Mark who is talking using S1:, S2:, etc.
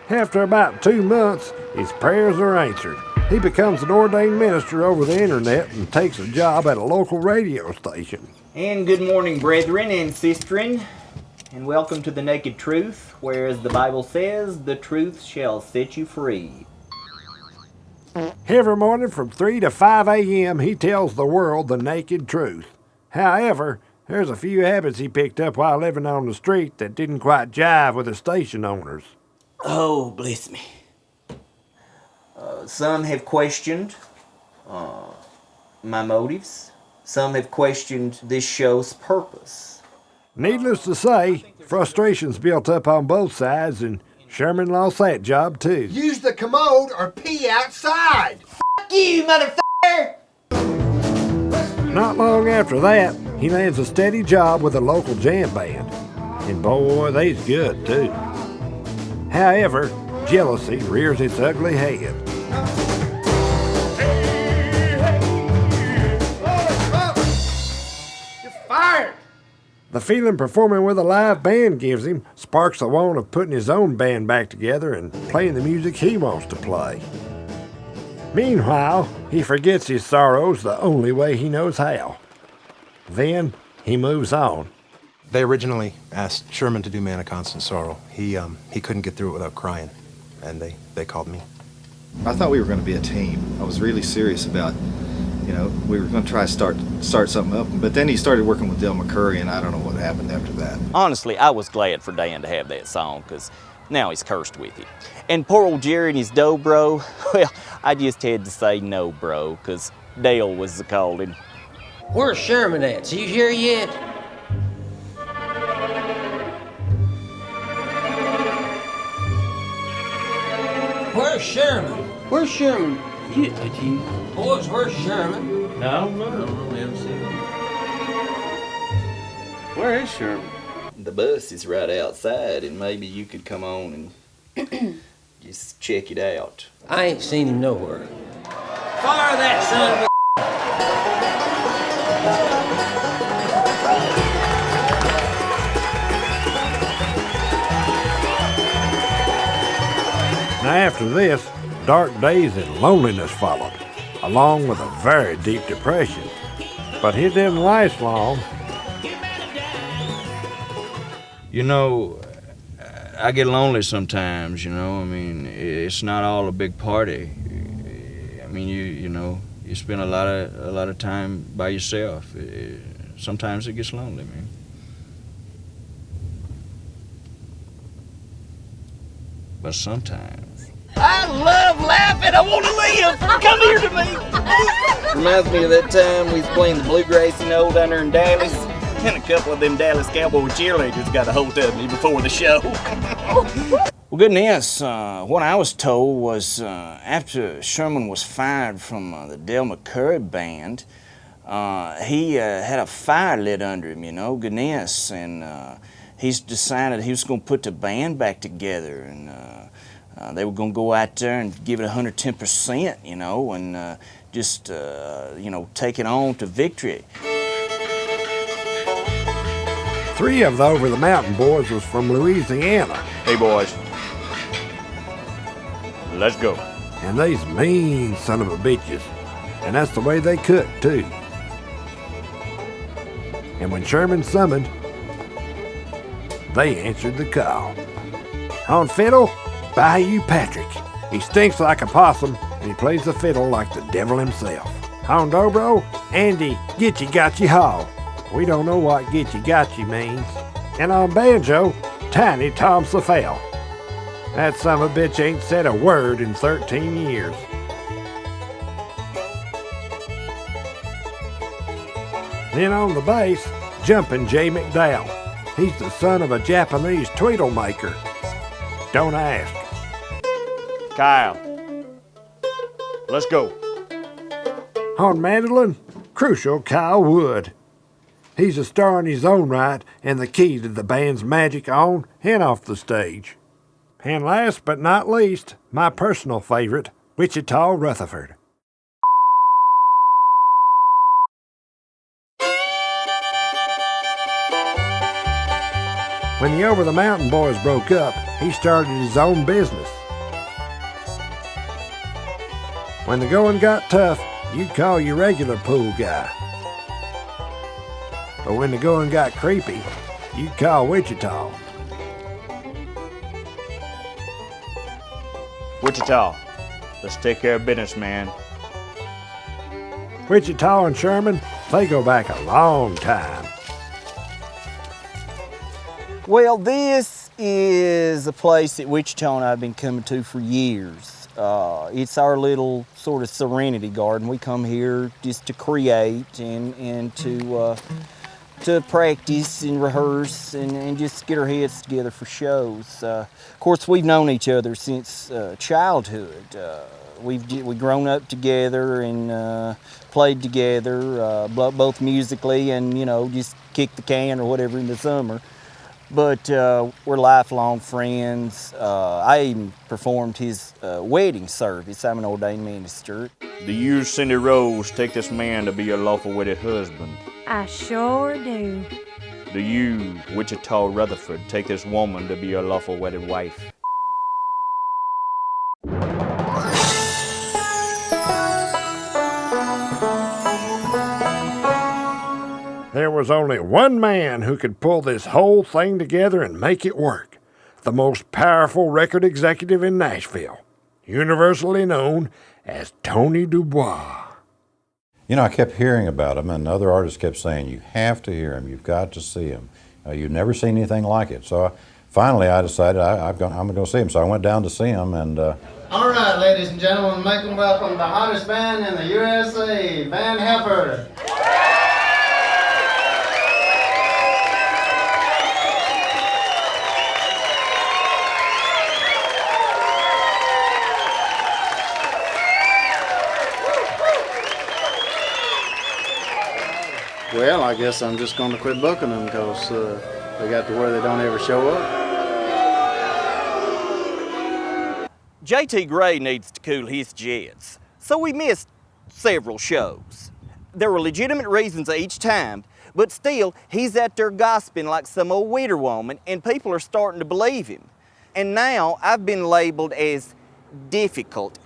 S1: After about 2 months, his prayers are answered. He becomes an ordained minister over the internet and takes a job at a local radio station.
S2: And good morning, brethren and sistren, and welcome to the Naked Truth, where, as the Bible says, the truth shall set you free.
S1: Every morning from 3 to 5 a.m., he tells the world the naked truth. However, there's a few habits he picked up while living on the street that didn't quite jive with the station owners.
S2: Oh, bless me. Some have questioned my motives. Some have questioned this show's purpose.
S1: Needless to say, frustrations built up on both sides, and Sherman lost that job too.
S3: Use the commode or pee outside.
S2: Fuck you, motherfucker!
S1: Not long after that, he lands a steady job with a local jam band. And boy, they's good too. However, jealousy rears its ugly head.
S3: You're fired.
S1: The feeling performing with a live band gives him sparks the want of putting his own band back together and playing the music he wants to play. Meanwhile, he forgets his sorrows the only way he knows how. Then he moves on.
S4: They originally asked Sherman to do Man of Constant Sorrow. He couldn't get through it without crying, and they called me.
S5: I thought we were going to be a team. I was really serious about, we were going to try to start something up. But then he started working with Del McCurry, and I don't know what happened after that.
S6: Honestly, I was glad for Dan to have that song, because now he's cursed with it. And poor old Jerry and his dobro, well, I just had to say no, bro, because Dale was the calling.
S7: Where's Sherman at? Is he here yet? Where's Sherman?
S8: Where's Sherman?
S7: Boys, where's Sherman?
S8: I don't know. We haven't seen him. Where is Sherman?
S2: The bus is right outside, and maybe you could come on and just check it out.
S7: I ain't seen him nowhere. Fire that son of a...
S1: Now after this, dark days and loneliness followed, along with a very deep depression. But it didn't last long.
S9: You know, I get lonely sometimes, you know. I mean, it's not all a big party. I mean, you spend a lot of time by yourself. Sometimes it gets lonely, man. But sometimes.
S2: I love laughing. I want to live. Come here to me. Reminds me of that time we was playing the bluegrass, down there in Dallas. And a couple of them Dallas Cowboy cheerleaders got a hold of me before the show.
S6: Well, goodness, what I was told was after Sherman was fired from the Del McCurry band, he had a fire lit under him, goodness, and he's decided he was going to put the band back together, and they were going to go out there and give it 110%, and just, take it on to victory.
S1: 3 of the Over the Mountain boys was from Louisiana.
S9: Hey, boys. Let's go.
S1: And they's mean son of a bitches. And that's the way they cook, too. And when Sherman summoned, they answered the call. On fiddle, Bayou Patrick. He stinks like a possum, and he plays the fiddle like the devil himself. On dobro, Andy Gitchy Gotchy Hall. We don't know what Gitchy Gotchy means. And on banjo, Tiny Tom Safel. That son of a bitch ain't said a word in 13 years. Then on the bass, Jumpin' J. McDowell. He's the son of a Japanese tweedle maker. Don't ask.
S9: Kyle. Let's go.
S1: On mandolin, crucial Kyle Wood. He's a star in his own right and the key to the band's magic on and off the stage. And last but not least, my personal favorite, Wichita Rutherford. When the Over the Mountain boys broke up, he started his own business. When the going got tough, you'd call your regular pool guy. But when the going got creepy, you'd call Wichita.
S6: Wichita, let's take care of business, man.
S1: Wichita and Sherman, they go back a long time.
S6: Well, this is a place that Wichita and I have been coming to for years. It's our little sort of serenity garden. We come here just to create and to practice and rehearse and just get our heads together for shows. Of course, we've known each other since childhood. We've grown up together and played together, both musically and, you know, just kick the can or whatever in the summer. But we're lifelong friends. I even performed his wedding service. I'm an ordained minister. Do you, Cindy Rose, take this man to be your lawful wedded husband?
S10: I sure do.
S6: Do you, Wichita Rutherford, take this woman to be your lawful wedded wife?
S1: There was only one man who could pull this whole thing together and make it work. The most powerful record executive in Nashville, universally known as Tony Dubois.
S11: You know, I kept hearing about him, and other artists kept saying, you have to hear him, you've got to see him. You've never seen anything like it. So finally I decided I'm going to go see him. So I went down to see him, and
S12: all right, ladies and gentlemen, make them welcome the hottest band in the USA, Band Heffer. Well, I guess I'm just going to quit booking them because they got to where they don't ever show up.
S6: J.T. Gray needs to cool his jets, so we missed several shows. There were legitimate reasons each time, but still, he's out there gossiping like some old widow woman, and people are starting to believe him. And now I've been labeled as difficult